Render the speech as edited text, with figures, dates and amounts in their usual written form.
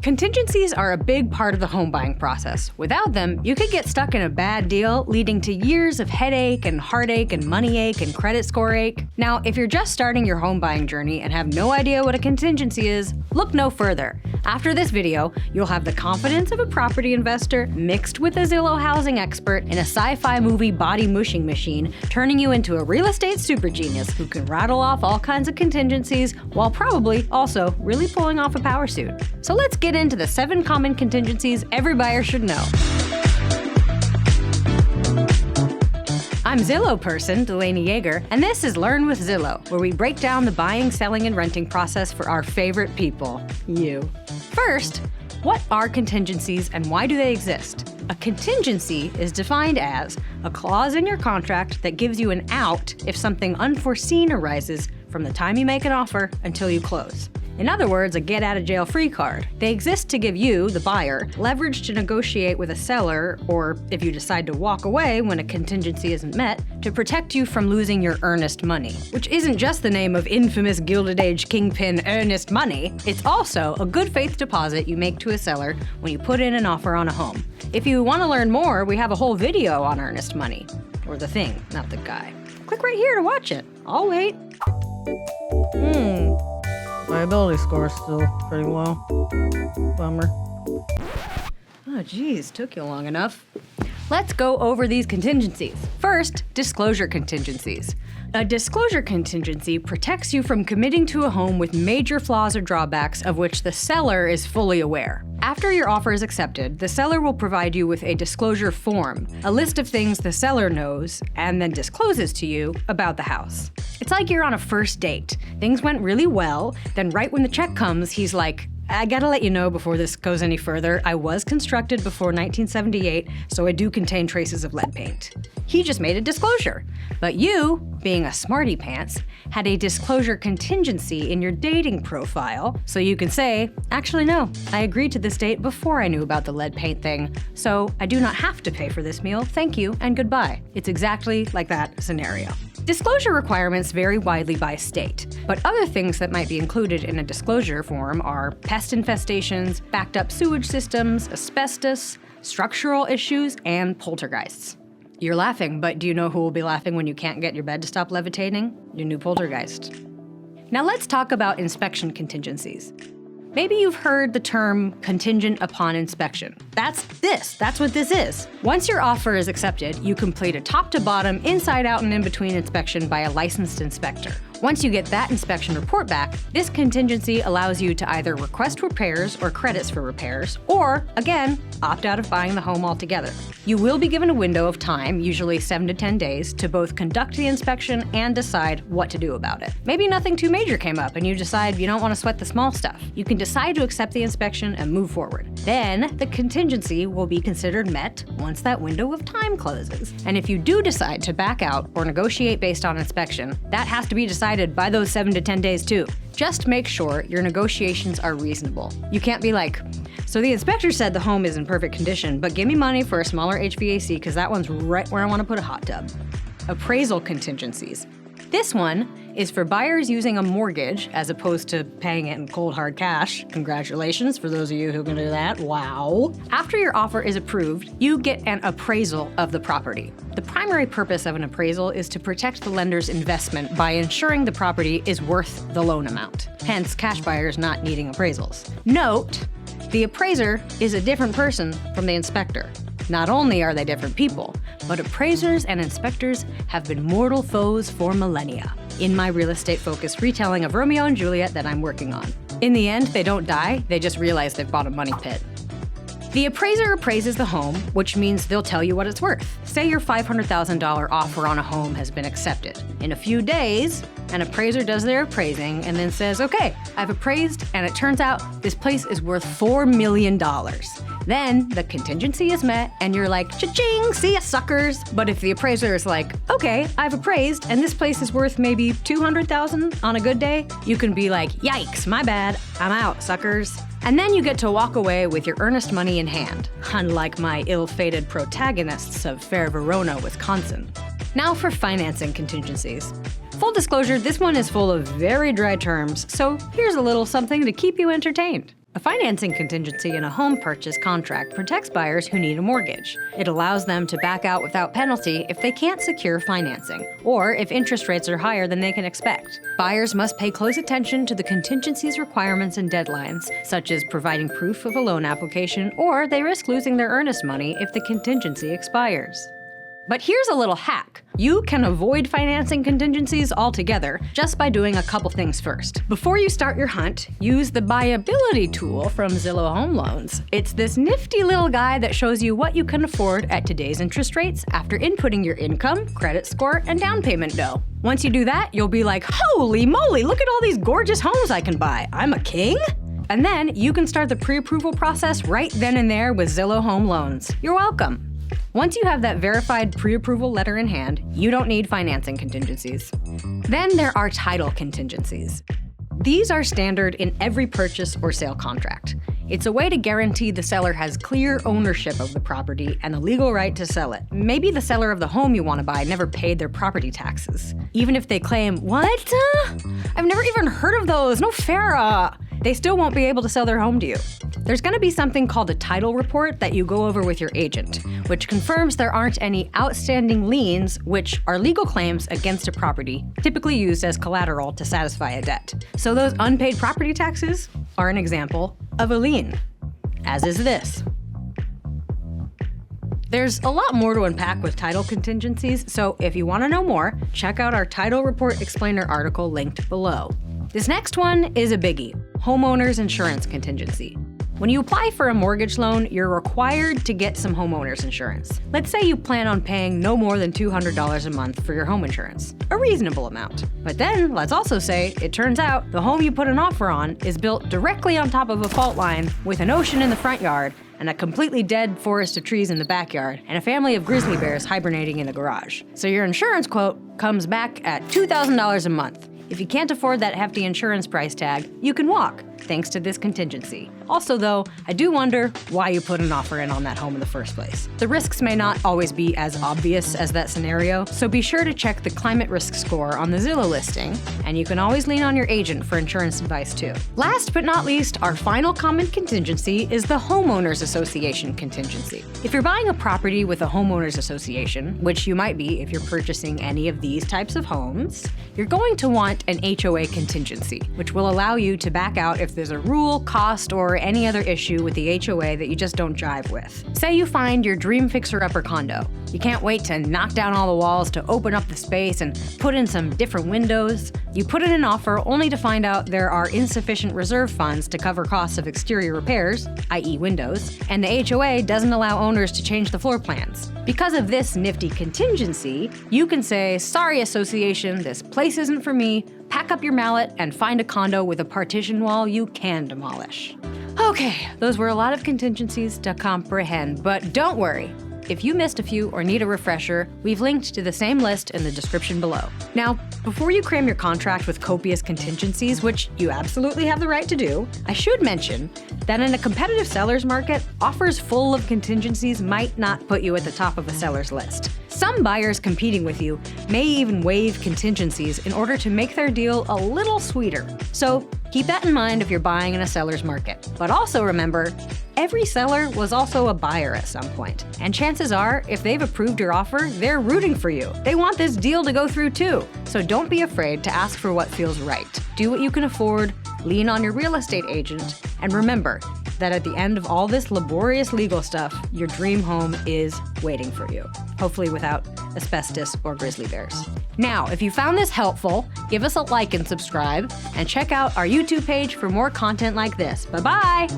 Contingencies are a big part of the home buying process. Without them, you could get stuck in a bad deal, leading to years of headache and heartache and money ache and credit score ache. Now, if you're just starting your home buying journey and have no idea what a contingency is, look no further. After this video, you'll have the confidence of a property investor mixed with a Zillow housing expert and a sci-fi movie body mushing machine, turning you into a real estate super genius who can rattle off all kinds of contingencies while probably also really pulling off a power suit. So let's get into the 7 common contingencies every buyer should know. I'm Zillow person, Delaney Yeager, and this is Learn with Zillow, where we break down the buying, selling, and renting process for our favorite people, you. First, what are contingencies and why do they exist? A contingency is defined as a clause in your contract that gives you an out if something unforeseen arises from the time you make an offer until you close. In other words, a get-out-of-jail-free card. They exist to give you, the buyer, leverage to negotiate with a seller, or if you decide to walk away when a contingency isn't met, to protect you from losing your earnest money. Which isn't just the name of infamous Gilded Age kingpin earnest money, it's also a good faith deposit you make to a seller when you put in an offer on a home. If you want to learn more, we have a whole video on earnest money. Or the thing, not the guy. Click right here to watch it. I'll wait. Liability score is still pretty low. Bummer. Oh geez, took you long enough. Let's go over these contingencies. First, disclosure contingencies. A disclosure contingency protects you from committing to a home with major flaws or drawbacks of which the seller is fully aware. After your offer is accepted, the seller will provide you with a disclosure form, a list of things the seller knows and then discloses to you about the house. It's like you're on a first date. Things went really well, then right when the check comes, he's like, I gotta let you know before this goes any further, I was constructed before 1978, so I do contain traces of lead paint. He just made a disclosure. But you, being a smarty pants, had a disclosure contingency in your dating profile, so you can say, actually no, I agreed to this date before I knew about the lead paint thing, so I do not have to pay for this meal, thank you, and goodbye. It's exactly like that scenario. Disclosure requirements vary widely by state, but other things that might be included in a disclosure form are pest infestations, backed up sewage systems, asbestos, structural issues, and poltergeists. You're laughing, but do you know who will be laughing when you can't get your bed to stop levitating? Your new poltergeist. Now let's talk about inspection contingencies. Maybe you've heard the term contingent upon inspection. That's what this is. Once your offer is accepted, you complete a top to bottom, inside out and in between inspection by a licensed inspector. Once you get that inspection report back, this contingency allows you to either request repairs or credits for repairs, or, again, opt out of buying the home altogether. You will be given a window of time, usually 7 to 10 days, to both conduct the inspection and decide what to do about it. Maybe nothing too major came up and you decide you don't want to sweat the small stuff. You can decide to accept the inspection and move forward. Then, the contingency will be considered met once that window of time closes. And if you do decide to back out or negotiate based on inspection, that has to be decided by those 7 to 10 days too. Just make sure your negotiations are reasonable. You can't be like, so the inspector said the home is in perfect condition, but give me money for a smaller HVAC because that one's right where I want to put a hot tub. Appraisal contingencies. This one is for buyers using a mortgage as opposed to paying it in cold hard cash. Congratulations for those of you who can do that. Wow. After your offer is approved, you get an appraisal of the property. The primary purpose of an appraisal is to protect the lender's investment by ensuring the property is worth the loan amount. Hence, cash buyers not needing appraisals. Note, the appraiser is a different person from the inspector. Not only are they different people, but appraisers and inspectors have been mortal foes for millennia. In my real estate-focused retelling of Romeo and Juliet that I'm working on. In the end, they don't die, they just realize they've bought a money pit. The appraiser appraises the home, which means they'll tell you what it's worth. Say your $500,000 offer on a home has been accepted. In a few days, an appraiser does their appraising and then says, okay, I've appraised and it turns out this place is worth $4 million. Then the contingency is met and you're like, cha-ching, see ya suckers. But if the appraiser is like, okay, I've appraised and this place is worth maybe $200,000 on a good day, you can be like, yikes, my bad, I'm out, suckers. And then you get to walk away with your earnest money in hand, unlike my ill-fated protagonists of fair Verona, Wisconsin. Now for financing contingencies. Full disclosure, this one is full of very dry terms, so here's a little something to keep you entertained. A financing contingency in a home purchase contract protects buyers who need a mortgage. It allows them to back out without penalty if they can't secure financing, or if interest rates are higher than they can expect. Buyers must pay close attention to the contingency's requirements and deadlines, such as providing proof of a loan application, or they risk losing their earnest money if the contingency expires. But here's a little hack. You can avoid financing contingencies altogether just by doing a couple things first. Before you start your hunt, use the buyability tool from Zillow Home Loans. It's this nifty little guide that shows you what you can afford at today's interest rates after inputting your income, credit score, and down payment dough. Once you do that, you'll be like, holy moly, look at all these gorgeous homes I can buy. I'm a king? And then you can start the pre-approval process right then and there with Zillow Home Loans. You're welcome. Once you have that verified pre-approval letter in hand, you don't need financing contingencies. Then there are title contingencies. These are standard in every purchase or sale contract. It's a way to guarantee the seller has clear ownership of the property and the legal right to sell it. Maybe the seller of the home you want to buy never paid their property taxes. Even if they claim, what? I've never even heard of those, no fair. They still won't be able to sell their home to you. There's going to be something called a title report that you go over with your agent, which confirms there aren't any outstanding liens, which are legal claims against a property, typically used as collateral to satisfy a debt. So those unpaid property taxes are an example of a lien, as is this. There's a lot more to unpack with title contingencies, so if you want to know more, check out our title report explainer article linked below. This next one is a biggie, homeowner's insurance contingency. When you apply for a mortgage loan, you're required to get some homeowner's insurance. Let's say you plan on paying no more than $200 a month for your home insurance, a reasonable amount. But then, let's also say, it turns out the home you put an offer on is built directly on top of a fault line with an ocean in the front yard and a completely dead forest of trees in the backyard and a family of grizzly bears hibernating in the garage. So your insurance quote comes back at $2,000 a month. If you can't afford that hefty insurance price tag, you can walk, thanks to this contingency. Also though, I do wonder why you put an offer in on that home in the first place. The risks may not always be as obvious as that scenario, so be sure to check the climate risk score on the Zillow listing, and you can always lean on your agent for insurance advice too. Last but not least, our final common contingency is the Homeowners Association contingency. If you're buying a property with a homeowners association, which you might be if you're purchasing any of these types of homes, you're going to want an HOA contingency, which will allow you to back out if there's a rule, cost, or any other issue with the HOA that you just don't jive with. Say you find your dream fixer-upper condo. You can't wait to knock down all the walls to open up the space and put in some different windows. You put in an offer only to find out there are insufficient reserve funds to cover costs of exterior repairs, i.e. windows, and the HOA doesn't allow owners to change the floor plans. Because of this nifty contingency, you can say, sorry association, this place isn't for me, pack up your mallet and find a condo with a partition wall you can demolish. Okay, those were a lot of contingencies to comprehend, but don't worry. If you missed a few or need a refresher, we've linked to the same list in the description below. Now, before you cram your contract with copious contingencies, which you absolutely have the right to do, I should mention that in a competitive seller's market, offers full of contingencies might not put you at the top of a seller's list. Some buyers competing with you may even waive contingencies in order to make their deal a little sweeter. So keep that in mind if you're buying in a seller's market. But also remember, every seller was also a buyer at some point. And chances are, if they've approved your offer, they're rooting for you. They want this deal to go through too. So don't be afraid to ask for what feels right. Do what you can afford, lean on your real estate agent, and remember that at the end of all this laborious legal stuff, your dream home is waiting for you. Hopefully without asbestos or grizzly bears. Now, if you found this helpful, give us a like and subscribe, and check out our YouTube page for more content like this. Bye-bye!